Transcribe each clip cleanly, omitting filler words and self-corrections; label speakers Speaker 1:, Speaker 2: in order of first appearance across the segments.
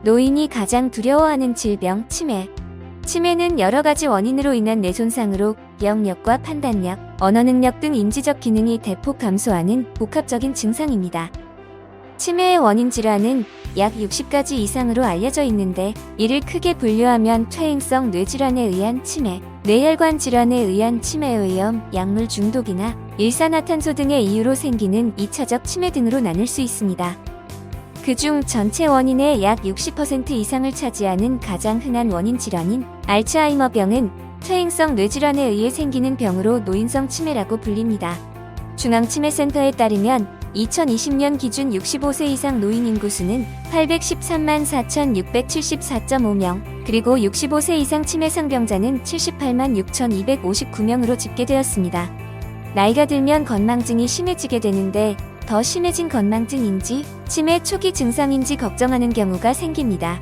Speaker 1: 노인이 가장 두려워하는 질병, 치매. 치매는 여러 가지 원인으로 인한 뇌 손상으로 기억력과 판단력, 언어 능력 등 인지적 기능이 대폭 감소하는 복합적인 증상입니다. 치매의 원인 질환은 약 60가지 이상으로 알려져 있는데, 이를 크게 분류하면 퇴행성 뇌질환에 의한 치매, 뇌혈관 질환에 의한 치매의염, 약물 중독이나 일산화탄소 등의 이유로 생기는 2차적 치매 등으로 나눌 수 있습니다. 그중 전체 원인의 약 60% 이상을 차지하는 가장 흔한 원인 질환인 알츠하이머병은 퇴행성 뇌질환에 의해 생기는 병으로 노인성 치매라고 불립니다. 중앙치매센터에 따르면 2020년 기준 65세 이상 노인 인구수는 813만 4,674.5명, 그리고 65세 이상 치매 상병자는 78만 6,259명으로 집계되었습니다. 나이가 들면 건망증이 심해지게 되는데, 더 심해진 건망증인지 치매 초기 증상인지 걱정하는 경우가 생깁니다.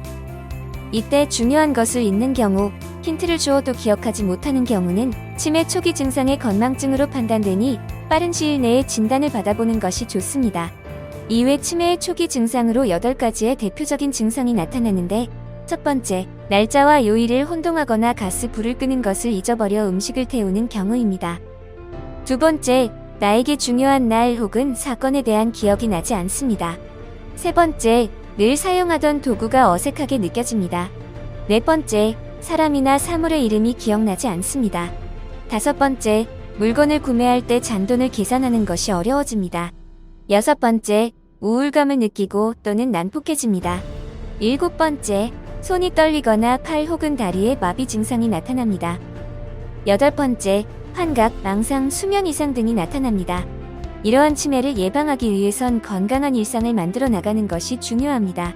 Speaker 1: 이때 중요한 것을 잊는 경우, 힌트를 주어도 기억하지 못하는 경우는 치매 초기 증상의 건망증으로 판단되니 빠른 시일 내에 진단을 받아보는 것이 좋습니다. 이외 치매의 초기 증상으로 8가지의 대표적인 증상이 나타나는데, 첫 번째, 날짜와 요일을 혼동하거나 가스 불을 끄는 것을 잊어버려 음식을 태우는 경우입니다. 두 번째, 나에게 중요한 날 혹은 사건에 대한 기억이 나지 않습니다. 세 번째, 늘 사용하던 도구가 어색하게 느껴집니다. 네 번째, 사람이나 사물의 이름이 기억나지 않습니다. 다섯 번째, 물건을 구매할 때 잔돈을 계산하는 것이 어려워집니다. 여섯 번째, 우울감을 느끼고 또는 난폭해집니다. 일곱 번째, 손이 떨리거나 팔 혹은 다리에 마비 증상이 나타납니다. 여덟 번째, 환각, 망상, 수면 이상 등이 나타납니다. 이러한 치매를 예방하기 위해선 건강한 일상을 만들어 나가는 것이 중요합니다.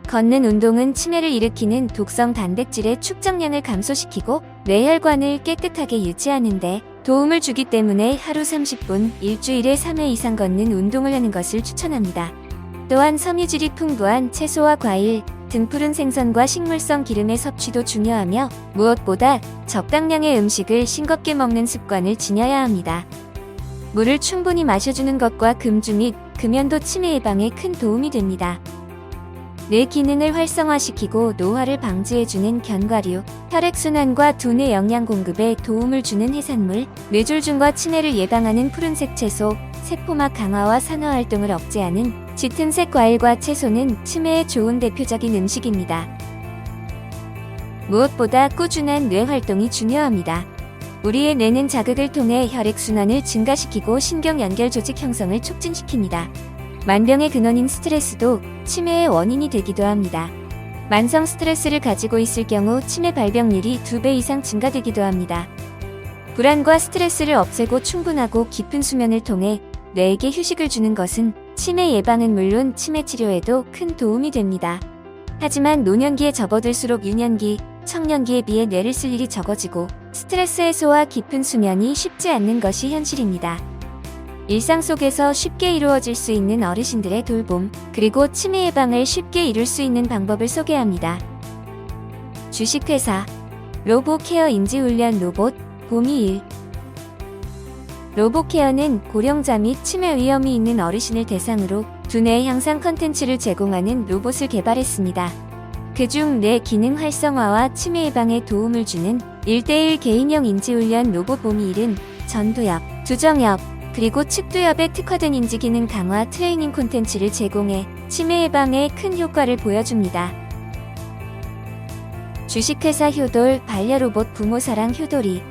Speaker 1: 걷는 운동은 치매를 일으키는 독성 단백질의 축적량을 감소시키고 뇌혈관을 깨끗하게 유지하는 데 도움을 주기 때문에 하루 30분, 일주일에 3회 이상 걷는 운동을 하는 것을 추천합니다. 또한 섬유질이 풍부한 채소와 과일, 등푸른 생선과 식물성 기름의 섭취도 중요하며, 무엇보다 적당량의 음식을 싱겁게 먹는 습관을 지녀야 합니다. 물을 충분히 마셔주는 것과 금주 및 금연도 치매 예방에 큰 도움이 됩니다. 뇌 기능을 활성화시키고 노화를 방지해주는 견과류, 혈액순환과 두뇌 영양 공급에 도움을 주는 해산물, 뇌졸중과 치매를 예방하는 푸른색 채소, 세포막 강화와 산화활동을 억제하는 짙은색 과일과 채소는 치매에 좋은 대표적인 음식입니다. 무엇보다 꾸준한 뇌 활동이 중요합니다. 우리의 뇌는 자극을 통해 혈액순환을 증가시키고 신경연결 조직 형성을 촉진시킵니다. 만병의 근원인 스트레스도 치매의 원인이 되기도 합니다. 만성 스트레스를 가지고 있을 경우 치매 발병률이 2배 이상 증가되기도 합니다. 불안과 스트레스를 없애고 충분하고 깊은 수면을 통해 뇌에게 휴식을 주는 것은 치매 예방은 물론 치매 치료에도 큰 도움이 됩니다. 하지만 노년기에 접어들수록 유년기, 청년기에 비해 뇌를 쓸 일이 적어지고 스트레스 해소와 깊은 수면이 쉽지 않는 것이 현실입니다. 일상 속에서 쉽게 이루어질 수 있는 어르신들의 돌봄, 그리고 치매 예방을 쉽게 이룰 수 있는 방법을 소개합니다. 주식회사 로보케어 인지훈련 로봇 봄이1. 로보케어는 고령자 및 치매 위험이 있는 어르신을 대상으로 두뇌 향상 컨텐츠를 제공하는 로봇을 개발했습니다. 그중 뇌 기능 활성화와 치매 예방에 도움을 주는 1:1 개인형 인지훈련 로봇 봄이1은 전두엽, 두정엽, 그리고 측두엽에 특화된 인지기능 강화 트레이닝 콘텐츠를 제공해 치매 예방에 큰 효과를 보여줍니다. 주식회사 효돌 반려로봇 부모사랑 효돌이.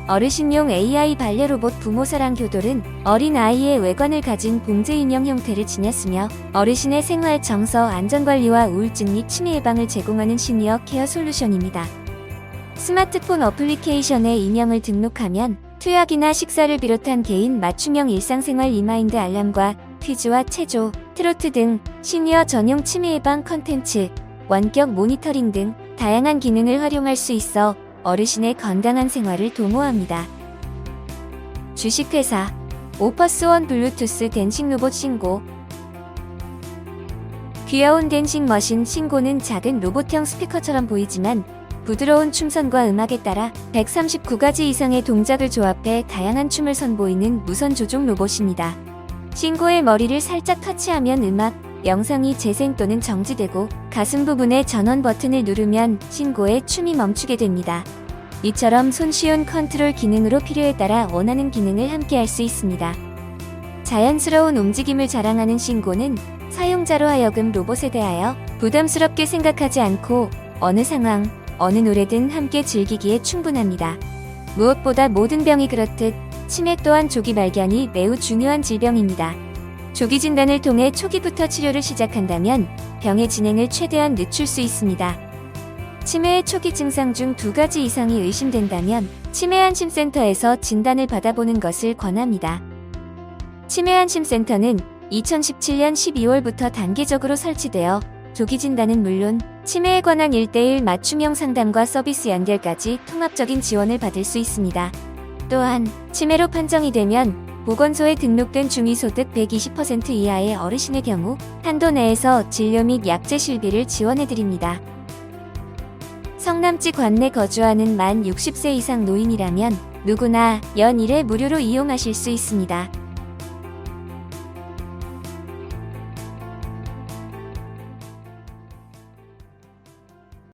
Speaker 1: 어르신용 AI 반려로봇 부모사랑 효돌은 어린아이의 외관을 가진 봉제 인형 형태를 지녔으며, 어르신의 생활 정서 안전관리와 우울증 및 치매 예방을 제공하는 시니어 케어 솔루션입니다. 스마트폰 어플리케이션에 인형을 등록하면 투약이나 식사를 비롯한 개인 맞춤형 일상생활 리마인드 알람과 퀴즈와 체조, 트로트 등 시니어 전용 치매 예방 컨텐츠, 원격 모니터링 등 다양한 기능을 활용할 수 있어 어르신의 건강한 생활을 도모합니다. 주식회사 오퍼스원 블루투스 댄싱 로봇 싱고. 귀여운 댄싱 머신 싱고는 작은 로봇형 스피커처럼 보이지만 부드러운 춤선과 음악에 따라 139가지 이상의 동작을 조합해 다양한 춤을 선보이는 무선 조종 로봇입니다. 싱고의 머리를 살짝 터치하면 음악, 영상이 재생 또는 정지되고 가슴 부분의 전원 버튼을 누르면 신고에 춤이 멈추게 됩니다. 이처럼 손쉬운 컨트롤 기능으로 필요에 따라 원하는 기능을 함께 할 수 있습니다. 자연스러운 움직임을 자랑하는 신고는 사용자로 하여금 로봇에 대하여 부담스럽게 생각하지 않고 어느 상황, 어느 노래든 함께 즐기기에 충분합니다. 무엇보다 모든 병이 그렇듯 치매 또한 조기 발견이 매우 중요한 질병입니다. 조기 진단을 통해 초기부터 치료를 시작한다면 병의 진행을 최대한 늦출 수 있습니다. 치매의 초기 증상 중 2가지 이상이 의심된다면 치매안심센터에서 진단을 받아보는 것을 권합니다. 치매안심센터는 2017년 12월부터 단계적으로 설치되어 조기 진단은 물론 치매에 관한 1:1 맞춤형 상담과 서비스 연결까지 통합적인 지원을 받을 수 있습니다. 또한 치매로 판정이 되면 보건소에 등록된 중위소득 120% 이하의 어르신의 경우 한도 내에서 진료 및 약제 실비를 지원해드립니다. 성남지 관내 거주하는 만 60세 이상 노인이라면 누구나 연 1회 무료로 이용하실 수 있습니다.